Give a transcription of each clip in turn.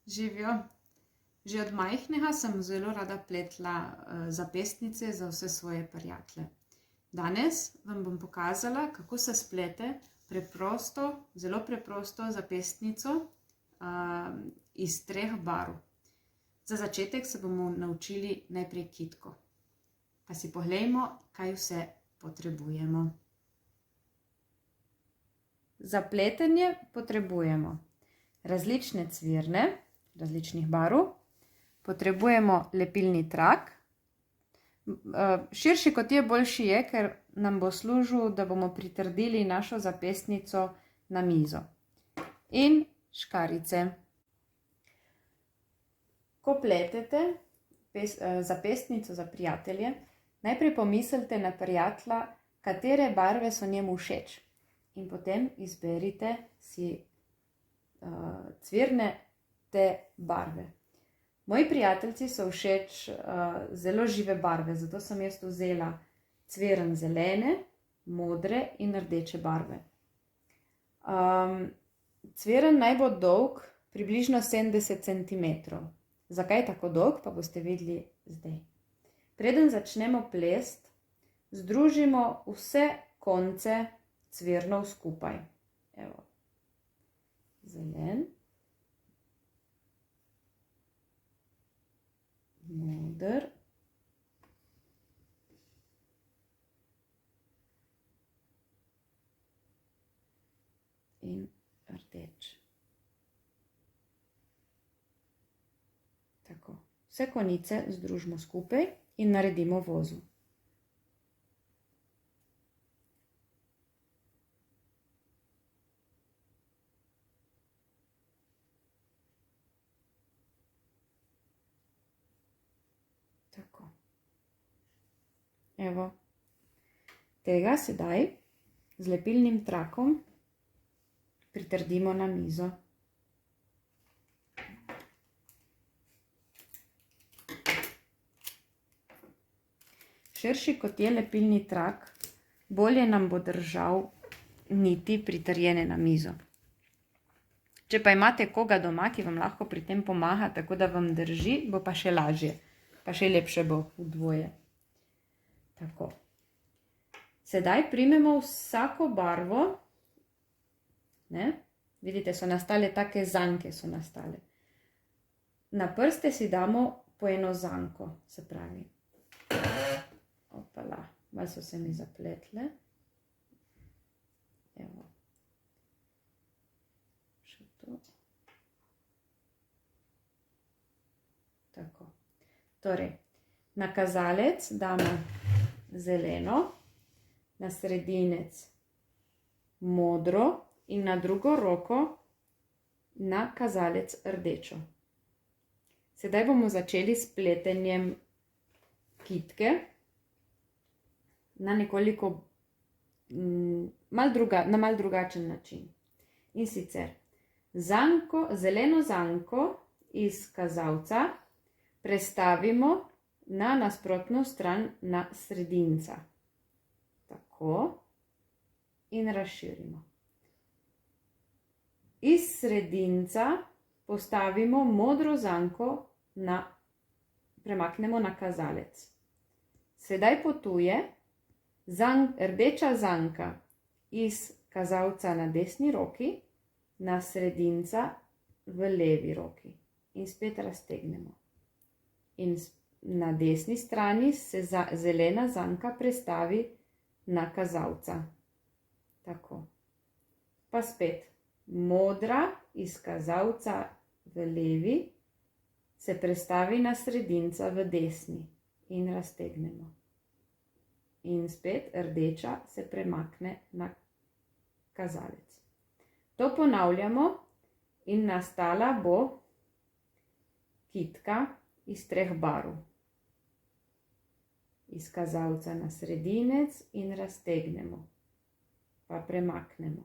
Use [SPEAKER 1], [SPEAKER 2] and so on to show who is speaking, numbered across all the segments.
[SPEAKER 1] Živijo. Že od majhnega sem zelo rada pletla zapestnice za vse svoje prijatelje. Danes vam bom pokazala, kako se splete zelo preprosto zapestnico iz 3 barv. Za začetek se bomo naučili najprej kitko. Pa si poglejmo, kaj vse potrebujemo. Za pletenje potrebujemo različne cvirne, različnih barv, potrebujemo lepilni trak. Širši kot je, boljši je, ker nam bo služil, da bomo pritrdili našo zapestnico na mizo. In škarjice. Ko pletete zapestnico za prijatelje, najprej pomislite na prijatelja, katere barve so njemu všeč. In potem izberite si cvirne te barve. Moji prijateljci so všeč zelo žive barve, zato sem jaz vzela cviren zelene, modre in rdeče barve. Cviren naj bo dolg približno 70 cm. Zakaj tako dolg, pa boste videli zdaj. Preden začnemo plesti, združimo vse konce cvirnov skupaj. Evo. Zelen, moder in rdeč. Tako. Vse konice združimo skupaj in naredimo vozel. Tako. Evo. Tega sedaj z lepilnim trakom pritrdimo na mizo. Širši kot je lepilni trak, bolje nam bo držal niti pritrjene na mizo. Če pa imate koga doma, ki vam lahko pri tem pomaga, tako da vam drži, bo pa še lažje. Pa še lepše bo vdvoje. Tako. Sedaj primemo vsako barvo. Ne? Vidite, so nastale take zanke, so nastale. Na prste si damo po eno zanko, se pravi. Opala, malo so se mi zapletle. Evo. Še to. Tako. Torej, na kazalec damo zeleno, na sredinec modro in na drugo roko na kazalec rdečo. Sedaj bomo začeli s pletenjem kitke na nekoliko na malo drugačen način. In sicer zeleno zanko iz kazalca prestavimo na nasprotno stran na sredinca. Tako. In razširimo. Iz sredinca postavimo modro zanko premaknemo na kazalec. Sedaj potuje rdeča zanka iz kazalca na desni roki na sredinca v levi roki. In spet raztegnemo. In na desni strani se zelena zanka prestavi na kazalca. Tako. Pa spet modra iz kazalca v levi se prestavi na sredinca v desni in raztegnemo. In spet rdeča se premakne na kazalec. To ponavljamo in nastala bo kitka iz 3 barv. Iz kazalca na sredinec in raztegnemo. Pa premaknemo.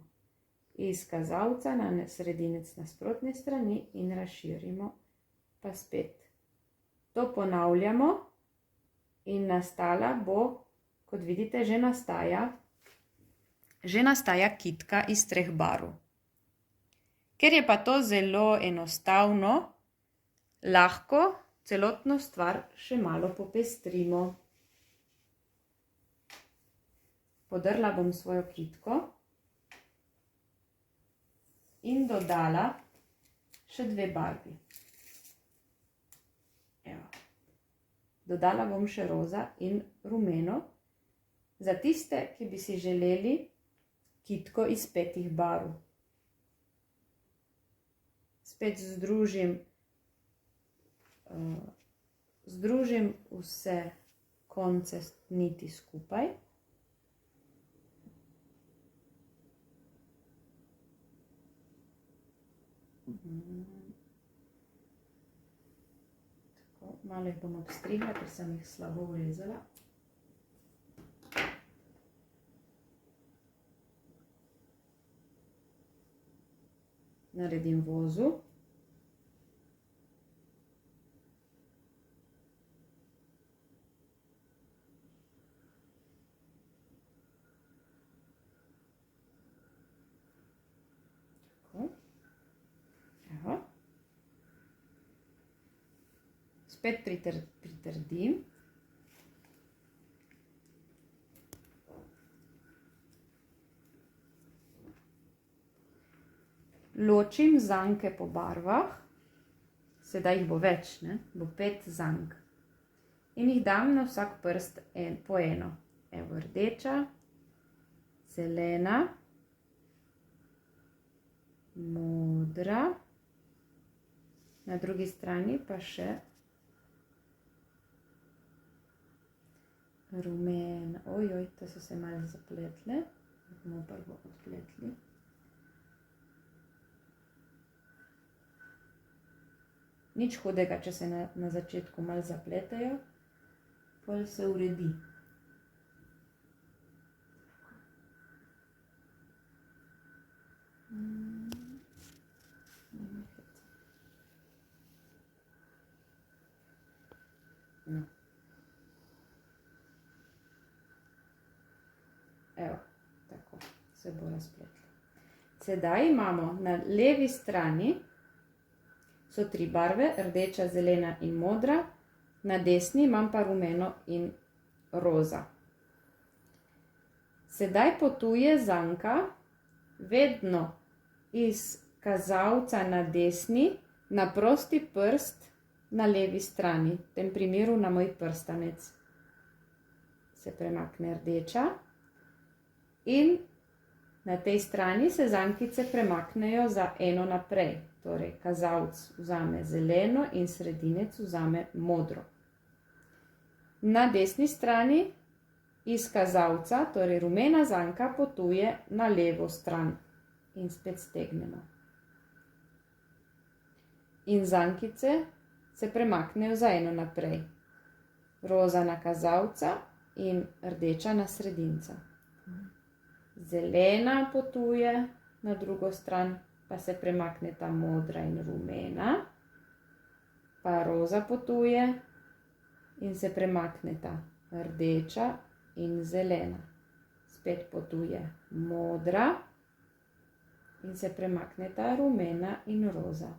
[SPEAKER 1] Iz kazalca na sredinec nasprotne strani in razširimo. Pa spet. To ponavljamo in nastala bo, kot vidite, že nastaja kitka iz 3 barv. Ker je pa to zelo enostavno, lahko celotno stvar še malo popestrimo. Podrla bom svojo kitko in dodala še 2 barvi. Evo. Dodala bom še roza in rumeno. Za tiste, ki bi si želeli kitko iz 5 barv. Spet združim vse konce niti skupaj. Tako, malo jih bom obstrigla, ker sem jih slabo urezala. Naredim vozu. Tako. Evo. Spet pritrdim. Ločim zanke po barvah, sedaj jih bo več, ne? Bo 5 zank. In jih dam na vsak prst po eno. Evo, rdeča, zelena, modra, na drugi strani pa še rumena. Ojoj, to so se malo zapletle. Bomo prvo odpletli. Nič hudega, če se na začetku malo zapletejo, pol se uredi. No. Evo, tako se bo razpletlo. Sedaj imamo na levi strani so 3 barve, rdeča, zelena in modra, na desni imam pa rumeno in roza. Sedaj potuje zanka vedno iz kazalca na desni na prosti prst na levi strani, v tem primeru na moj prstanec. Se premakne rdeča in na tej strani se zankice premaknejo za eno naprej. Torej, kazalec vzame zeleno in sredinec vzame modro. Na desni strani iz kazalca, torej rumena zanka, potuje na levo stran in spet stegnemo. In zankice se premaknejo za eno naprej. Roza na kazalca in rdeča na sredinca. Zelena potuje na drugo stran, pa se premakneta modra in rumena, pa roza potuje in se premakneta rdeča in zelena. Spet potuje modra in se premakneta rumena in roza.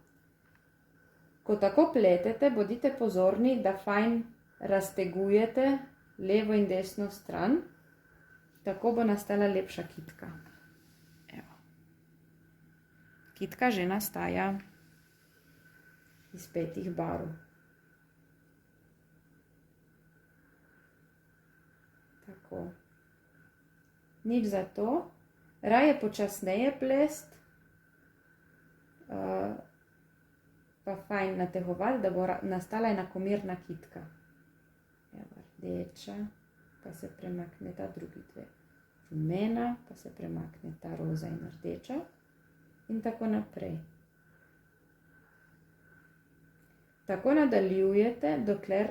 [SPEAKER 1] Ko tako pletete, bodite pozorni, da fajn raztegujete levo in desno stran, tako bo nastala lepša kitka. Kitka že nastaja iz 5 barv. Tako. Nič za to. Raje počasneje plest, pa fajn nategovati, da bo nastala enakomerna kitka. Evo, rdeča, pa se premakneta drugi 2. Rumena, pa se premakneta roza in rdeča. In tako naprej. Tako nadaljujete, dokler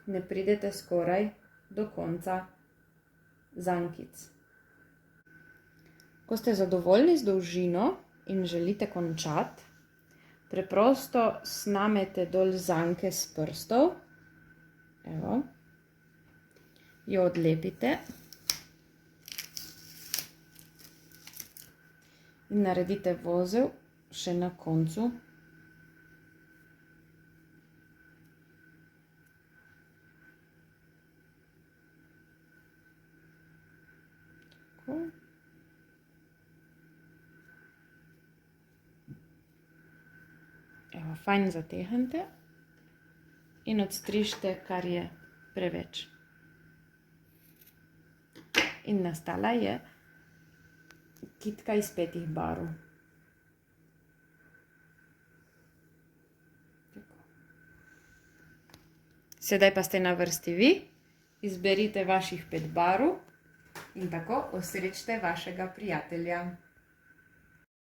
[SPEAKER 1] ne pridete skoraj do konca zankic. Ko ste zadovoljni z dolžino in želite končati, preprosto snamete dol zanke s prstov, evo, jo odlepite in naredite vozel še na koncu Tako. Evo, fajn zatehnite in odstrižite, kar je preveč. In nastala je kitka iz 5 barv. Sedaj pa ste na vrsti vi, izberite vaših 5 barv in tako osrečite vašega prijatelja.